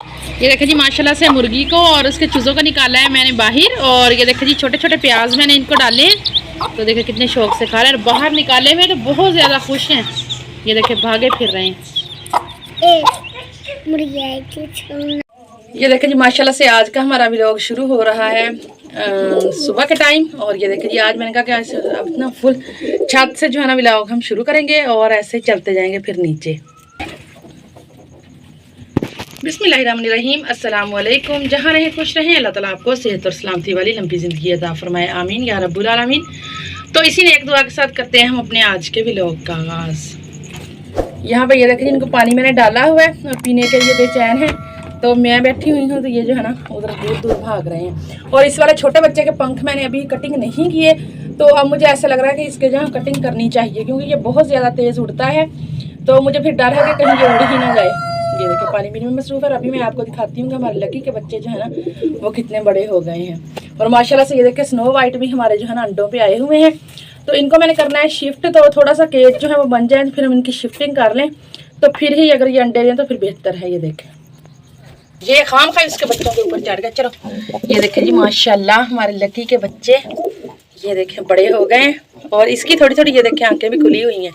ये देखिए जी माशाल्लाह से मुर्गी को और उसके चूज़ों को निकाला है मैंने बाहर। और ये देखिए जी छोटे छोटे प्याज मैंने इनको डाले हैं। तो देखिए कितने शौक से खा रहे हैं। और बाहर निकाले हुए तो बहुत ज़्यादा खुश हैं। ये देखिए भागे फिर रहे हैं। ये देखिए जी माशाल्लाह से आज का हमारा व्लॉग शुरू हो रहा है सुबह के टाइम। और ये देखिए जी आज मैंने कहा कि अब ना फुल छत से जो है ना व्लॉग हम शुरू करेंगे और ऐसे चलते जाएंगे फिर नीचे। बिस्मिल्लाहिर्रहमानिर्रहीम, अस्सलाम वालेकुम। जहाँ रहें खुश रहें, अल्लाह ताला आपको सेहत और सलामती वाली लंबी ज़िंदगी अता फरमाए, आमीन या रब्बुल आलमीन। तो इसी ने एक दुआ के साथ करते हैं हम अपने आज के व्लॉग का आगाज़। यहाँ पे ये देखिए इनको पानी मैंने डाला हुआ है और पीने के लिए बेचैन है। तो मैं बैठी हुई हूँ तो ये जो है ना उधर दूर दूर भाग रहे हैं। और इस वाले छोटे बच्चे के पंख मैंने अभी कटिंग नहीं किए, तो अब मुझे ऐसा लग रहा है कि इसके जहाँ कटिंग करनी चाहिए, क्योंकि ये बहुत ज़्यादा तेज़ उड़ता है। तो मुझे फिर डर है कि कहीं ये उड़ ही ना जाए। ये देखिए पानी पीने में मसरूफ़ है। अभी मैं आपको दिखाती हूँ कि हमारे लकी के बच्चे जो है ना वो कितने बड़े हो गए हैं। और माशाल्लाह से ये देखिए स्नो वाइट भी हमारे जो है ना अंडों पे आए हुए हैं। तो इनको मैंने करना है शिफ्ट, तो थोड़ा सा केज जो है वो बन जाए, फिर हम इनकी शिफ्टिंग कर लें तो फिर ही अगर ये अंडे दें तो फिर बेहतर है। ये देखें ये खाम खा इसके बच्चों के ऊपर चढ़ गया। चलो ये देखें जी माशाल्लाह हमारे लकी के बच्चे ये देखें बड़े हो गए हैं। और इसकी थोड़ी थोड़ी ये देखें आंखें भी खुली हुई हैं।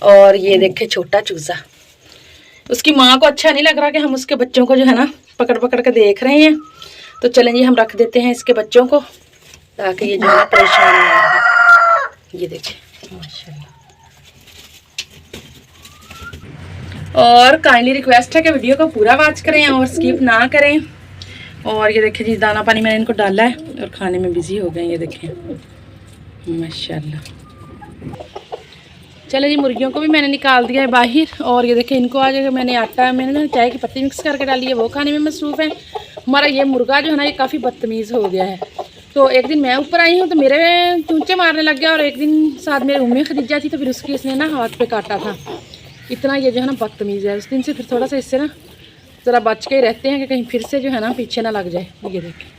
और ये देखें छोटा चूज़ा, उसकी माँ को अच्छा नहीं लग रहा कि हम उसके बच्चों को जो है ना पकड़ पकड़ के देख रहे हैं। तो चलें जी हम रख देते हैं इसके बच्चों को, ताकि ये जो है परेशान ना हो। ये देखें माशाल्लाह। और काइंडली रिक्वेस्ट है कि वीडियो को पूरा वॉच करें और स्किप ना करें। और ये देखें जी दाना पानी मैंने इनको डाला है और खाने में बिजी हो गए। ये देखें माशाल्लाह। चले जी मुर्गियों को भी मैंने निकाल दिया है बाहर। और ये देखें इनको आज मैंने आटा मैंने चाय की पत्ती मिक्स करके डाली है, वो खाने में मसरूफ़ है। हमारा ये मुर्गा जो है ना ये काफ़ी बदतमीज़ हो गया है। तो एक दिन मैं ऊपर आई हूँ तो मेरे चूंचे मारने लग गया। और एक दिन साथ मेरे उम्मी खदीजा थी तो फिर उसकी इसने ना हाथ पे काटा था। इतना ये जो है ना बदतमीज़ है। उस दिन से फिर थोड़ा सा इससे ना ज़रा बच के ही रहते हैं कि कहीं फिर से जो है ना पीछे ना लग जाए। ये देखें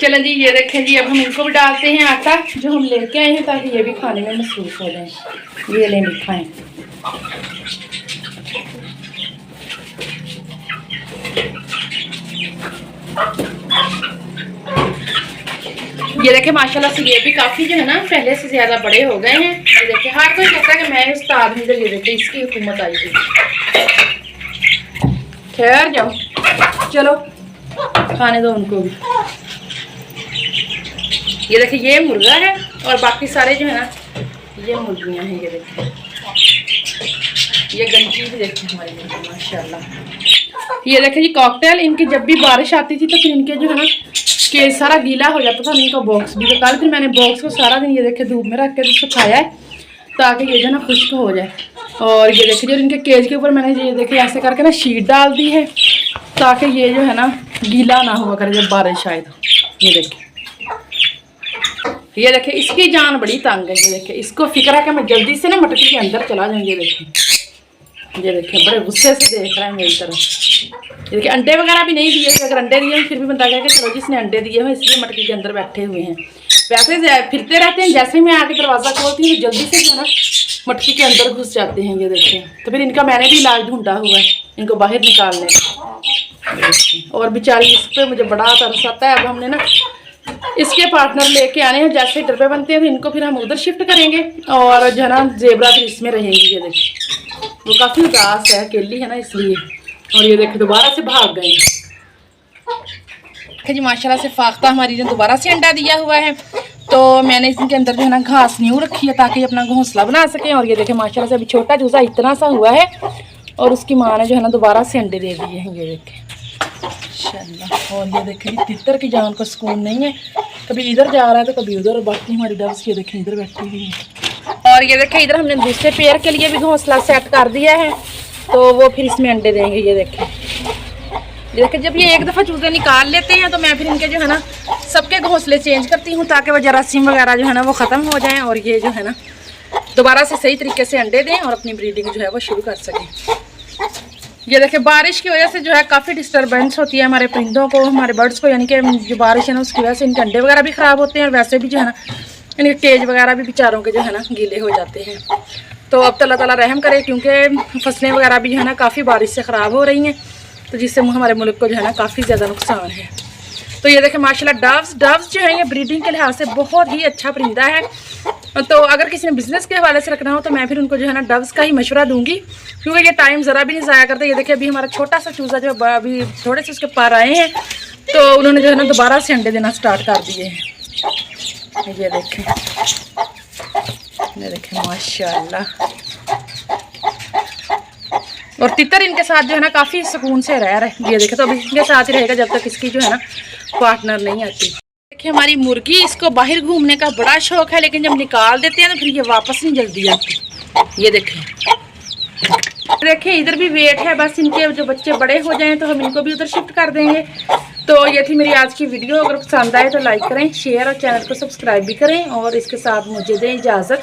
चलें जी ये देखें जी अब हम इनको भी डालते हैं आटा जो हम लेके आए हैं, ताकि ये भी खाने में मसरूफ़ हो जाए। ये ले खाएँ। ये देखें माशाल्लाह से ये भी काफ़ी जो है ना पहले से ज़्यादा बड़े हो गए हैं। ये देखें हर कोई कहता है कि मैं उस्ताद हूँ। ये देखें इसकी हुकूमत आई थी। खैर जाओ चलो खाने दो उनको भी। ये देखिए ये मुर्गा है और बाकी सारे जो है ना ये मुर्गियाँ हैं। ये देखिए ये गंजी भी देखिए हमारी माशाल्लाह। ये देखिए जी कॉकटेल, इनकी जब भी बारिश आती थी तो फिर इनके जो है ना के सारा गीला हो जाता था। इनका बॉक्स भी, तो कल फिर मैंने बॉक्स को सारा दिन ये देखिए धूप में रख के सुखाया है ताकि ये जो है ना खुश्क हो जाए। और ये देखिए जो इनके केज के ऊपर मैंने ये देखिए ऐसे करके ना शीट डाल दी है ताकि ये जो है ना गीला ना हुआ करे जब बारिश आए। तो ये देखिए इसकी जान बड़ी तंग है। ये देखिए इसको फिक्र है कि मैं जल्दी से ना मटकी के अंदर चला जाऊँ। ये देखिए बड़े गुस्से से देख रहा है मेरी तरफ। ये देखिए अंडे वगैरह भी नहीं दिए थे। अगर अंडे दिए फिर भी बंदा कहे कि चलो जिसने अंडे दिए हैं इसलिए मटकी के अंदर बैठे हुए हैं। वैसे फिरते रहते हैं, जैसे ही मैं आके दरवाज़ा खोलती हूँ जल्दी से जो है ना मटकी के अंदर घुस जाते हैं। ये देखिए तो फिर इनका मैंने भी इलाज ढूंढा हुआ है इनको बाहर निकालने का। और बेचारी इस पर मुझे बड़ा तरस आता है। अब हमने ना इसके पार्टनर लेके आने हैं। जैसे ही डब्बे बनते हैं तो इनको फिर हम उधर शिफ्ट करेंगे और जो है ना जेबरा फिर इसमें रहेंगी। ये देखिए वो काफ़ी उदास है, अकेली है ना इसलिए। और ये देखिए दोबारा से भाग गए जी माशाल्लाह से। फाख्ता हमारी ने दोबारा से अंडा दिया हुआ है, तो मैंने इसके अंदर जो है ना घास न्यू रखी है ताकि अपना घोंसला बना सके। और ये देखिए माशाल्लाह से अभी छोटा चूज़ा इतना सा हुआ है और उसकी माँ ने जो है ना दोबारा से अंडे दे दिए हैं। ये देखें माशाल्लाह। और ये देखें तितर की जान को सुकून नहीं है, कभी इधर जा रहा है तो कभी उधर। बाकी हमारी डब्स ये देखें इधर बैठी हुई है। और ये देखें इधर हमने दूसरे पेयर के लिए भी घोंसला सेट कर दिया है, तो वो फिर इसमें अंडे देंगे। ये देखें जब ये एक दफ़ा चूज़े निकाल लेते हैं तो मैं फिर इनके जो है ना सबके घोंसले चेंज करती हूँ ताकि वो जरासीम वगैरह जो है ना वो ख़त्म हो जाएं और ये जो है ना दोबारा से सही तरीके से अंडे दें और अपनी ब्रीडिंग जो है वो शुरू कर सकें। ये देखिए बारिश की वजह से जो है काफ़ी डिस्टर्बेंस होती है हमारे परिंदों को, हमारे बर्ड्स को। यानी कि जो बारिश है ना उसकी वजह से इनके अंडे वगैरह भी ख़राब होते हैं और वैसे भी जो है ना इनके केज वगैरह भी बेचारों के जो है ना गीले हो जाते हैं। तो अब तो अल्लाह ताला रहम करे, क्योंकि फसलें वगैरह भी जो है ना काफ़ी बारिश से ख़राब हो रही हैं। तो जिससे हमारे मुल्क को जो है ना काफ़ी ज़्यादा नुकसान है। तो ये देखें माशाल्लाह डव्स जो है ये ब्रीडिंग के लिहाज से बहुत ही अच्छा परिंदा है। तो अगर किसी ने बिज़नेस के हवाले से रखना हो तो मैं फिर उनको जो है ना डव्स का ही मशवरा दूंगी, क्योंकि ये टाइम ज़रा भी नहीं ज़ाया करते। ये देखिए अभी हमारा छोटा सा चूज़ा जो अभी थोड़े से उसके पार आए हैं, तो उन्होंने जो है ना दोबारा से अंडे देना स्टार्ट कर दिए हैं। ये देखें माशाल्लाह। और तितर इनके साथ जो है ना काफ़ी सुकून से रह रहा है। ये देखें तो अभी इनके साथ ही रहेगा जब तक इसकी जो है ना पार्टनर नहीं आती। देखिए हमारी मुर्गी, इसको बाहर घूमने का बड़ा शौक है, लेकिन जब निकाल देते हैं तो फिर ये वापस नहीं जल्दी आती। ये देखिए इधर भी वेट है, बस इनके जो बच्चे बड़े हो जाएं तो हम इनको भी उधर शिफ्ट कर देंगे। तो ये थी मेरी आज की वीडियो। अगर पसंद आए तो लाइक करें, शेयर और चैनल को सब्सक्राइब भी करें, और इसके साथ मुझे दें इजाज़त।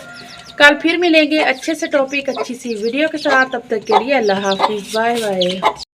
कल फिर मिलेंगे अच्छे से टॉपिक, अच्छी सी वीडियो के साथ। तब तक के लिए अल्लाह हाफिज़, बाय बाय।